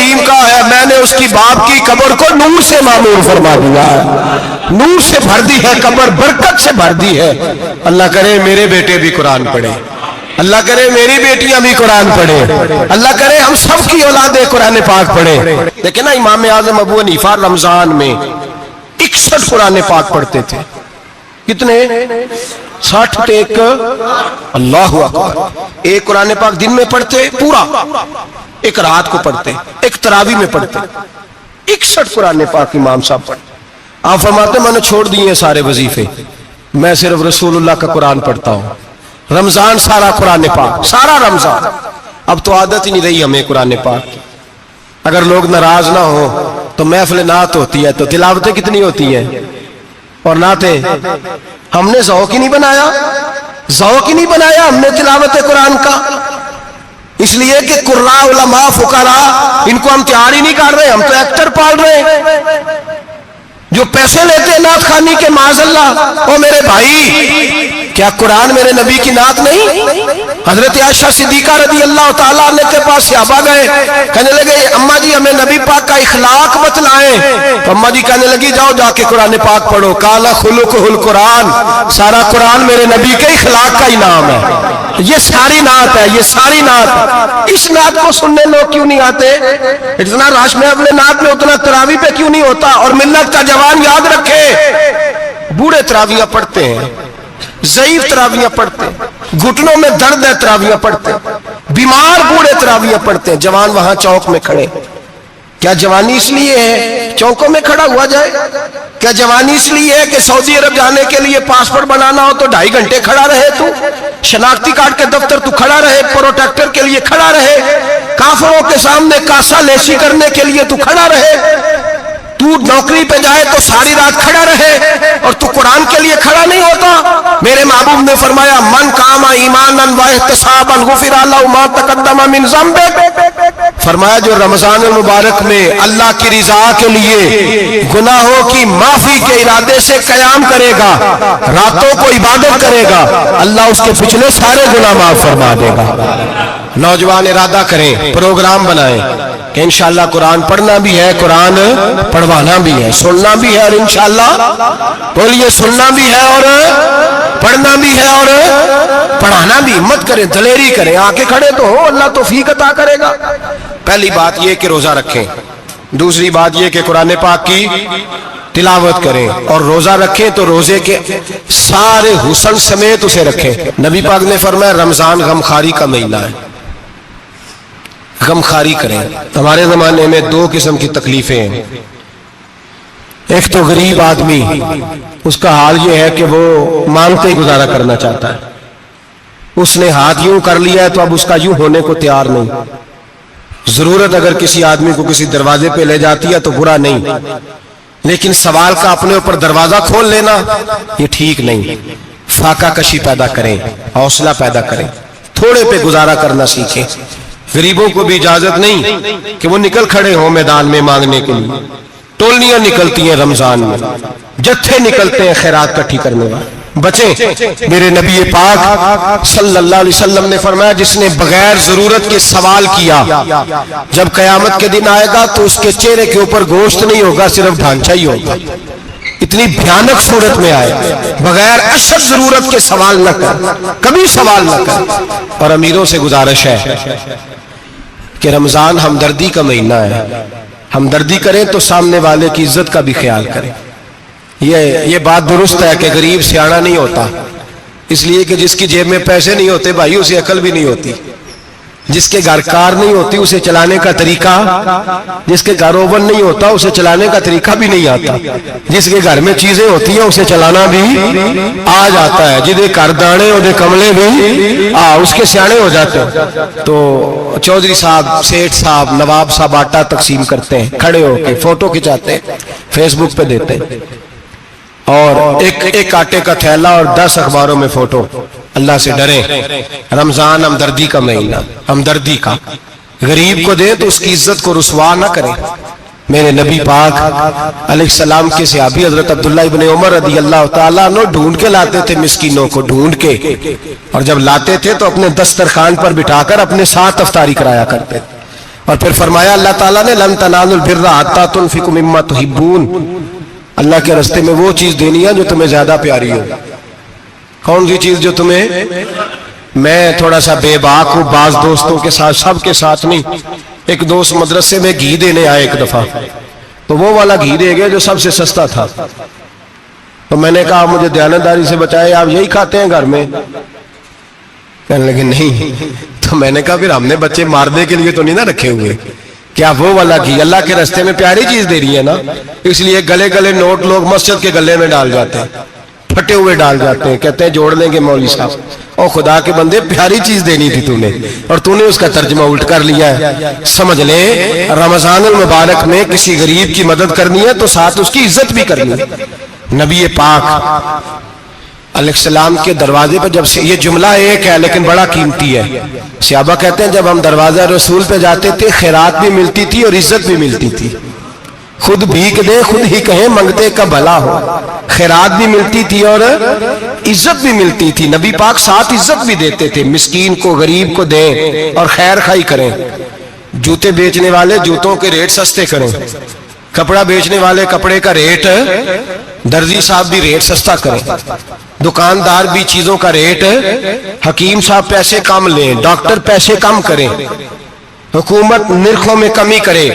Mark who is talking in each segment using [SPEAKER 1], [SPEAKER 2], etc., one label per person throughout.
[SPEAKER 1] رحیم کہا ہے میں نے اس کی باپ کی قبر کو نور سے معمور فرما دیا ہے، نور سے بھر دی ہے قبر، برکت سے بھر دی ہے۔ اللہ کرے میرے بیٹے بھی قرآن پڑھے، اللہ کرے میری بیٹیاں بھی قرآن پڑھے، اللہ کرے ہم سب کی اولادیں قرآن پاک پڑھے۔ دیکھیں نا امام اعظم ابو حنیفہ رمضان میں 61 قرآن پاک پڑھتے تھے۔ کتنے؟ 60 ٹیک اللہ اکبر۔ ایک قرآن پاک دن میں پڑھتے پورا، ایک رات کو پڑھتے، ایک تراویح میں پڑھتے۔ 61 قرآن پاک امام صاحب پڑھتے۔ آپ فرماتے میں نے چھوڑ دیے سارے وظیفے، میں صرف رسول اللہ کا قرآن پڑھتا ہوں۔ رمضان سارا قرآن پاک، سارا رمضان۔ اب تو عادت ہی نہیں رہی ہمیں قرآن پاک کی۔ اگر لوگ ناراض نہ ہو تو محفل نعت ہوتی ہے تو تلاوتیں کتنی ہوتی ہیں، اور نعتیں ہم نے ذوق ہی نہیں بنایا، ذوق ہی نہیں بنایا ہم نے تلاوت قرآن کا، اس لیے کہ قراء علماء فقراء ان کو ہم تیار ہی نہیں کر رہے، ہم تو ایکٹر پال رہے ہیں جو پیسے لیتے ہیں نعت خوانی کے، معاذ اللہ۔ او میرے بھائی، کیا قرآن میرے نبی کی نعت نہیں؟ حضرت عائشہ صدیقہ رضی اللہ تعالیٰ عنہ کے پاس صحابہ گئے، کہنے لگے اماں جی ہمیں نبی پاک کا اخلاق بتلائیں، تو اماں جی کہنے لگی جاؤ جا کے قرآن پاک پڑھو، قال خلقہ القرآن، سارا قرآن میرے نبی کے اخلاق کا ہی نام ہے، یہ ساری نعت ہے، یہ ساری نعت۔ اس نعت کو سننے لوگ کیوں نہیں آتے؟ اتنا رش میں اپنے نعت میں اتنا تراویح پہ کیوں نہیں ہوتا؟ اور ملت کا جوان یاد رکھے، بوڑھے تراویح پڑھتے ہیں، ضعیف تراویح پڑھتے ہیں، گھٹنوں میں درد ہے تراویح پڑھتے ہیں، بیمار بوڑھے تراویح پڑھتے ہیں، جوان وہاں چوک میں کھڑے۔ کیا جوانی اس لیے ہے چوکوں میں کھڑا ہوا جائے؟ کیا جوانی اس لیے ہے کہ سعودی عرب جانے کے لیے پاسپورٹ بنانا ہو تو 2.5 گھنٹے کھڑا رہے تو؟ شناختی کارڈ کے دفتر تو کھڑا رہے، پروٹیکٹر کے لیے کھڑا رہے، کافروں کے سامنے کاسا لیسی کرنے کے لیے تو کھڑا رہے، تو نوکری پہ جائے تو ساری رات کھڑا رہے، اور تو قرآن کے لیے کھڑا نہیں ہوتا؟ میرے محبوب نے فرمایا من قام ایمانا واحتسابا غفر له ما تقدم من ذنبه، فرمایا جو رمضان المبارک میں اللہ کی رضا کے لیے گناہوں کی معافی کے ارادے سے قیام کرے گا، راتوں کو عبادت کرے گا، اللہ اس کے پچھلے سارے گناہ معاف فرما دے گا۔ نوجوان ارادہ کریں، پروگرام بنائیں کہ انشاءاللہ قرآن پڑھنا بھی ہے، قرآن پڑھوانا بھی ہے، سننا بھی ہے، اور انشاءاللہ بولیے سننا بھی ہے اور پڑھنا بھی ہے اور پڑھانا بھی۔ ہمت کریں، دلیری کریں، آکے کھڑے تو ہو، اللہ توفیق عطا کرے گا۔ پہلی بات یہ کہ روزہ رکھیں، دوسری بات یہ کہ قرآن پاک کی تلاوت کریں، اور روزہ رکھیں تو روزے کے سارے حسن سمیت اسے رکھیں۔ نبی پاک نے فرمایا رمضان غمخواری کا مہینہ ہے، غمخواری کریں۔ ہمارے زمانے میں 2 قسم کی تکلیفیں ہیں، ایک تو غریب آدمی، اس کا حال یہ ہے کہ وہ مانگتے ہی گزارا کرنا چاہتا ہے، اس نے ہاتھ یوں کر لیا ہے تو اب اس کا یوں ہونے کو تیار نہیں۔ ضرورت اگر کسی آدمی کو کسی دروازے پہ لے جاتی ہے تو برا نہیں، لیکن سوال کا اپنے اوپر دروازہ کھول لینا یہ ٹھیک نہیں۔ فاقہ کشی پیدا کریں، حوصلہ پیدا کریں، تھوڑے پہ گزارا کرنا سیکھیں۔ غریبوں کو بھی اجازت نہیں کہ وہ نکل کھڑے ہوں میدان میں مانگنے کے لیے، ٹولیاں نکلتی ہیں رمضان میں، جتھے نکلتے ہیں خیرات کٹھی کرنے والے۔ بچیں، میرے نبی پاک صلی اللہ علیہ وسلم نے فرمایا جس نے بغیر ضرورت کے سوال کیا جب قیامت کے دن آئے گا تو اس کے چہرے کے اوپر گوشت نہیں ہوگا، صرف ڈھانچہ ہی ہوگا۔ اتنی بھیانک صورت میں آئے، بغیر اشد ضرورت کے سوال نہ کر، کبھی سوال نہ کر۔ اور امیروں سے گزارش ہے کہ رمضان ہمدردی کا مہینہ ہے، ہمدردی کریں تو سامنے والے کی عزت کا بھی خیال کریں۔ یہ بات درست ہے کہ غریب سیاڑا نہیں ہوتا، اس لیے کہ جس کی جیب میں پیسے نہیں ہوتے بھائی اسے عقل بھی نہیں ہوتی، جس کے گھر کار نہیں ہوتی اسے چلانے کا طریقہ، جس کے گھر اوون نہیں ہوتا اسے چلانے کا طریقہ بھی نہیں آتا، جس کے گھر میں چیزیں ہوتی ہیں اسے چلانا بھی آ جاتا ہے، جدے کر دانے اودے کملے بھی اس کے سیانے ہو جاتے ہیں۔ تو چودھری صاحب، سیٹھ صاحب، نواب صاحب آٹا تقسیم کرتے ہیں، کھڑے ہو کے فوٹو کھچاتے ہیں، فیس بک پہ دیتے ہیں، اور ایک آٹے کا تھیلا اور 10 اخباروں میں فوٹو۔ اللہ سے ڈریں، رمضان ہمدردی کا مہینہ، ہمدردی کا، غریب کو دیں تو اس کی عزت کو رسوا نہ کریں۔ میرے نبی پاک علیہ السلام کے صحابی حضرت عبداللہ ابن عمر رضی اللہ تعالیٰ عنہ ڈھونڈ کے لاتے تھے مسکینوں کو، ڈھونڈ کے، اور جب لاتے تھے تو اپنے دسترخوان پر بٹھا کر اپنے ساتھ افطاری کرایا کرتے تھے۔ اور پھر فرمایا اللہ تعالیٰ نے لن تنالوا البر حتی تنفقوا مما تحبون، اللہ کے راستے میں وہ چیز دینی ہے جو تمہیں زیادہ پیاری ہو۔ کون سی چیز جو تمہیں، میں تھوڑا سا بے باک ہوں، بعض دوستوں کے ساتھ، سب کے ساتھ نہیں۔ ایک دوست مدرسے میں گھی دینے آئے ایک دفعہ، تو وہ والا گھی دے گئے جو سب سے سستا تھا، تو میں نے کہا مجھے دیانتداری سے بچائے، آپ یہی کھاتے ہیں گھر میں؟ کہنے لگے نہیں۔ تو میں نے کہا پھر ہم نے بچے مارنے کے لیے تو نہیں نہ رکھے ہوئے، کیا وہ والا گھی اللہ کے راستے میں پیاری چیز دے رہی ہے نا، اس لیے گلے گلے نوٹ لوگ مسجد کے گلے میں ڈال جاتے ہیں، پھٹے ہوئے ڈال جاتے ہیں، کہتے ہیں جوڑ لیں گے مولوی صاحب۔ اور خدا کے بندے پیاری چیز دینی تھی تو نے، اور تو نے اس کا ترجمہ الٹ کر لیا ہے۔ سمجھ لیں رمضان المبارک میں کسی غریب کی مدد کرنی ہے تو ساتھ اس کی عزت بھی کرنی ہے۔ نبی پاک علیہ السلام کے دروازے پر جب سے، یہ جملہ ایک ہے لیکن بڑا قیمتی ہے، صحابہ کہتے ہیں جب ہم دروازہ رسول پہ جاتے تھے خیرات بھی ملتی تھی اور عزت بھی ملتی تھی۔ خود بھیک دے خود ہی کہیں منگتے کا بھلا ہو، خیرات بھی ملتی تھی اور عزت بھی ملتی تھی۔ نبی پاک ساتھ عزت بھی دیتے تھے، مسکین کو غریب کو دیں اور خیر خائی کریں، جوتے بیچنے والے جوتوں کے ریٹ سستے کریں، کپڑا بیچنے والے کپڑے کا ریٹ، درزی صاحب بھی ریٹ سستا کریں، دکاندار بھی چیزوں کا ریٹ، حکیم صاحب پیسے کم لیں، ڈاکٹر پیسے کم کریں، حکومت نرخوں میں کمی کرے،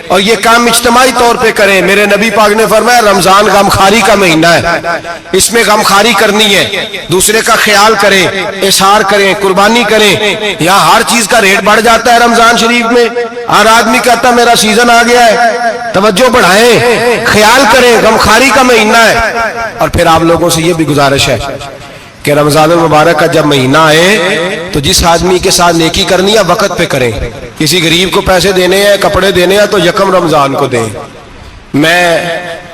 [SPEAKER 1] اور یہ کام اجتماعی طور پہ کریں۔ میرے نبی پاک نے فرمایا رمضان غمخواری کا مہینہ ہے، اس میں غمخواری کرنی ہے، دوسرے کا خیال کریں، احسان کریں، قربانی کریں۔ یہاں ہر چیز کا ریٹ بڑھ جاتا ہے رمضان شریف میں، ہر آدمی کہتا ہے میرا سیزن آ گیا ہے، توجہ بڑھائیں، خیال کریں، غمخواری کا مہینہ ہے۔ اور پھر آپ لوگوں سے یہ بھی گزارش ہے کہ رمضان المبارک کا جب مہینہ آئے تو جس آدمی کے ساتھ نیکی کرنی ہے وقت پہ کریں، کسی غریب کو پیسے دینے ہیں، کپڑے دینے ہیں تو یکم رمضان کو دیں۔ میں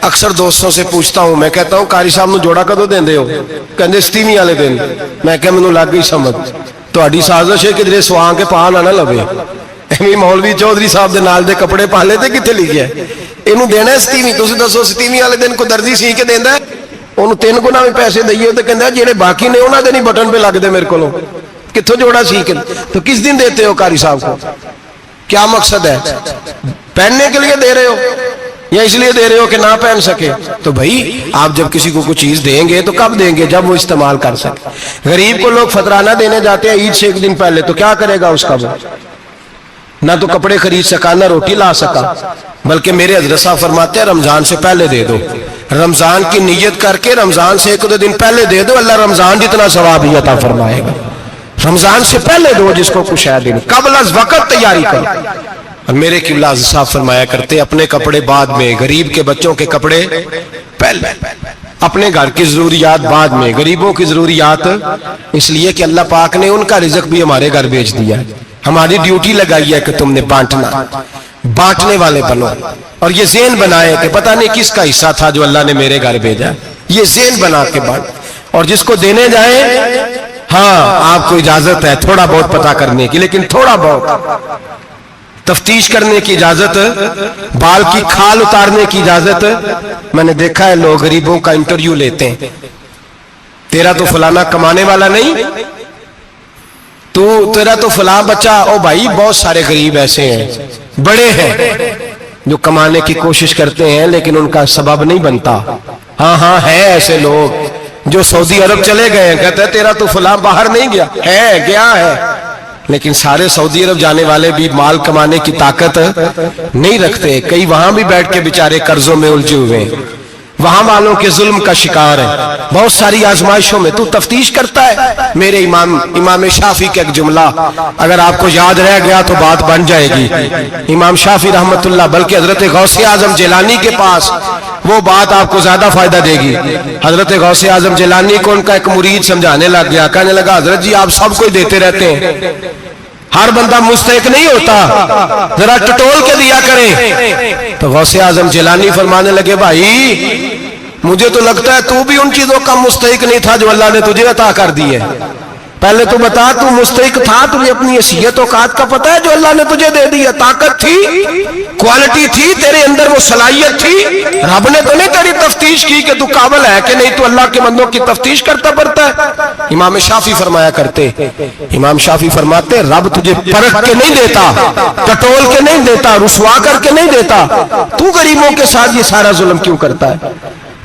[SPEAKER 1] اکثر دوستوں سے پوچھتا ہوں، میں کہتا ہوں قاری صاحب نو جوڑا کدو دیندے ہو؟ کہندے ستیویں والے دن۔ میں کہ مینوں لگ گئی سمجھ، تہاڈی سازش ہے کدھر سواں کے پا نہ لوے، ایویں مولوی چودھری صاحب دے نال دے کپڑے پا لے تے کتے لکھیا ہے اینوں دینا ہے ستیویں؟ تسی دسو ستیویں والے دن کو درزی سی کے دیندا ہے، انہوں 3 گنا بھی پیسے دئیے تو کہندہ جیڑے باقی نے انہوں نے نہیں بٹن پہ لگ دے میرے کو، کتھوں جوڑا سی کے، تو کس دن دیتے ہو قاری صاحب کو؟ کیا مقصد ہے؟ پہننے کے لیے دے رہے ہو یا اس لیے دے رہے ہو کہ نہ پہن سکے؟ تو بھائی آپ جب کسی کو کچھ چیز دیں گے تو کب دیں گے؟ جب وہ استعمال کر سکے۔ غریب کو لوگ فطرانہ دینے جاتے ہیں عید سے 1 دن پہلے، تو کیا کرے گا اس کا؟ وہ نہ تو کپڑے خرید سکا نہ روٹی لا سکا، بلکہ میرے حضرت صاحب فرماتے ہیں رمضان سے پہلے دے دو، رمضان کی نیت کر کے رمضان سے 1-2 دن پہلے دے دو، اللہ رمضان جتنا ثواب ہی عطا فرمائے گا۔ رمضان سے پہلے دو جس کو کچھ ہے دن، قبل از وقت تیاری کرو۔ اور میرے قبلہ حضرت صاحب فرمایا کرتے اپنے کپڑے بعد میں، غریب کے بچوں کے کپڑے پہلے، اپنے گھر کی ضروریات بعد میں، غریبوں کی ضروریات، اس لیے کہ اللہ پاک نے ان کا رزق بھی ہمارے گھر بھیج دیا ہے، ہماری ڈیوٹی لگائی ہے کہ تم نے بانٹنا، بانٹنے والے بنو، اور یہ ذہن بنائے کہ پتہ نہیں کس کا حصہ تھا جو اللہ نے میرے گھر بھیجا، یہ ذہن بنا کے بانٹ، اور جس کو دینے جائیں ہاں آپ کو اجازت ہے تھوڑا بہت پتہ کرنے کی، لیکن تھوڑا بہت تفتیش کرنے کی اجازت، بال کی کھال اتارنے کی اجازت۔ میں نے دیکھا ہے لوگ غریبوں کا انٹرویو لیتے ہیں، تیرا تو فلانا کمانے والا نہیں، تیرا تو فلاں بچہ، او بھائی بہت سارے غریب ایسے ہیں، بڑے ہیں جو کمانے کی کوشش کرتے ہیں لیکن ان کا سبب نہیں بنتا۔ ہاں ہے ایسے لوگ جو سعودی عرب چلے گئے ہیں، کہتے ہیں تیرا تو فلاں باہر نہیں گیا، ہے گیا ہے، لیکن سارے سعودی عرب جانے والے بھی مال کمانے کی طاقت نہیں رکھتے، کئی وہاں بھی بیٹھ کے بیچارے قرضوں میں الجھے ہوئے ہیں، وہاں والوں کے ظلم کا شکار ہے، بہت ساری آزمائشوں میں تو تفتیش کرتا ہے۔ میرے امام شافعی کا ایک جملہ اگر آپ کو یاد رہ گیا تو بات بن جائے گی، امام شافعی رحمت اللہ، بلکہ حضرت غوث اعظم جیلانی کے پاس وہ بات آپ کو زیادہ فائدہ دے گی۔ حضرت غوث اعظم جیلانی کو ان کا ایک مرید سمجھانے لگ گیا، کہنے لگا حضرت جی آپ سب کو دیتے رہتے ہیں، ہر بندہ مستحق نہیں ہوتا، ذرا ٹٹول کے دیا کریں۔ تو غوث اعظم جیلانی فرمانے لگے بھائی مجھے تو لگتا ہے تو بھی ان چیزوں کا مستحق نہیں تھا جو اللہ نے تجھے عطا کر دی ہے، پہلے تو بتا تو مستحق تھا، تجھے اپنی حیثیت اوقات کا پتہ ہے جو اللہ نے تجھے دے دیا؟ طاقت تھی، کوالٹی تھی، تیرے اندر وہ صلاحیت تھی؟ رب نے تو نہیں تیری تفتیش کی کہ تو قابل ہے کہ نہیں، تو اللہ کے بندوں کی تفتیش کرتا پڑتا ہے؟ امام شافعی فرمایا کرتے، امام شافعی فرماتے رب تجھے پرکھ کے نہیں دیتا، ٹٹول کے نہیں دیتا، رسوا کر کے نہیں دیتا، تو غریبوں کے ساتھ یہ سارا ظلم کیوں کرتا ہے؟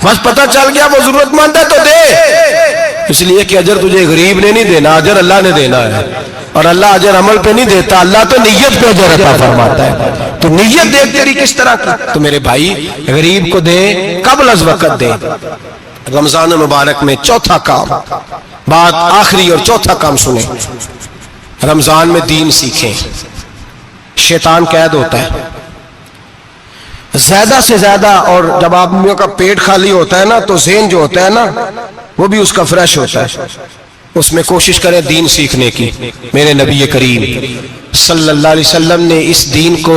[SPEAKER 1] بس پتہ چل گیا وہ ضرورت مند ہے تو دے، اس لیے کہ اجر تجھے غریب نے نہیں دینا، اجر اللہ نے دینا ہے، اور اللہ اجر عمل پہ نہیں دیتا، اللہ تو نیت پہ اجر عطا فرماتا ہے۔ تو نیت دیکھ تیری کس طرح کی، تو میرے بھائی غریب کو دے، قبل از وقت دے۔ رمضان مبارک میں چوتھا کام، بات آخری اور چوتھا کام سنیں، رمضان میں دین سیکھیں۔ شیطان قید ہوتا ہے زیادہ سے زیادہ، اور جب آدمیوں کا پیٹ خالی ہوتا ہے نا تو ذہن جو ہوتا ہے نا وہ بھی اس کا فریش ہوتا ہے، اس میں کوشش کریں دین سیکھنے کی۔ میرے نبی کریم صلی اللہ علیہ وسلم نے اس دین کو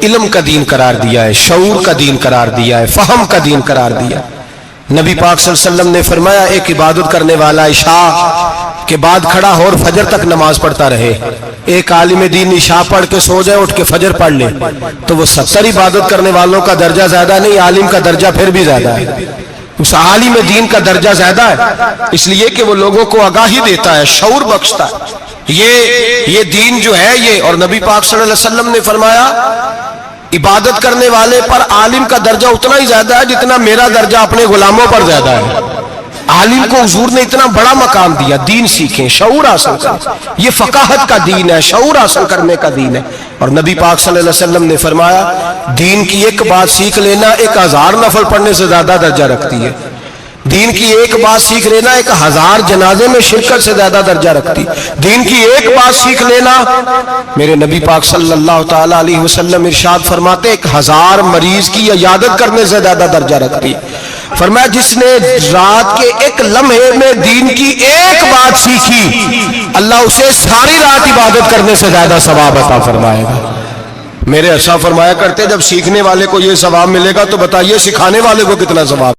[SPEAKER 1] علم کا دین قرار دیا ہے، شعور کا دین قرار دیا ہے، فہم کا دین قرار دیا۔ نبی پاک صلی اللہ علیہ وسلم نے فرمایا ایک عبادت کرنے والا عشاء کے بعد کھڑا ہو اور فجر تک نماز پڑھتا رہے، ایک عالم دین عشاء پڑھ کے سو جائے، اٹھ کے فجر پڑھ لے، تو وہ 70 عبادت کرنے والوں کا درجہ زیادہ نہیں، عالم کا درجہ پھر بھی زیادہ ہے، اس عالم دین کا درجہ زیادہ ہے، اس لیے کہ وہ لوگوں کو آگاہی دیتا ہے، شعور بخشتا ہے۔ یہ دین جو ہے یہ، اور نبی پاک صلی اللہ علیہ وسلم نے فرمایا عبادت کرنے والے پر عالم کا درجہ اتنا ہی زیادہ ہے جتنا میرا درجہ اپنے غلاموں پر زیادہ ہے۔ عالم کو حضور نے اتنا بڑا مقام دیا، دین سیکھیں، شعور حاصل کریں، یہ فقاہت کا دین ہے، شعور حاصل کرنے کا دین ہے۔ اور نبی پاک صلی اللہ علیہ وسلم نے فرمایا دین کی ایک بات سیکھ لینا 1000 نفل پڑھنے سے زیادہ درجہ رکھتی ہے، دین کی ایک بات سیکھ لینا 1000 جنازے میں شرکت سے زیادہ درجہ رکھتی، دین کی ایک بات سیکھ لینا، میرے نبی پاک صلی اللہ تعالی علیہ وسلم ارشاد فرماتے 1000 مریض کی عیادت کرنے سے زیادہ درجہ رکھتی۔ فرمایا جس نے رات کے ایک لمحے میں دین کی ایک بات سیکھی، اللہ اسے ساری رات عبادت کرنے سے زیادہ ثواب عطا فرمائے گا۔ میرے اچھا فرمایا کرتے جب سیکھنے والے کو یہ ثواب ملے گا تو بتائیے سکھانے والے کو کتنا ثواب۔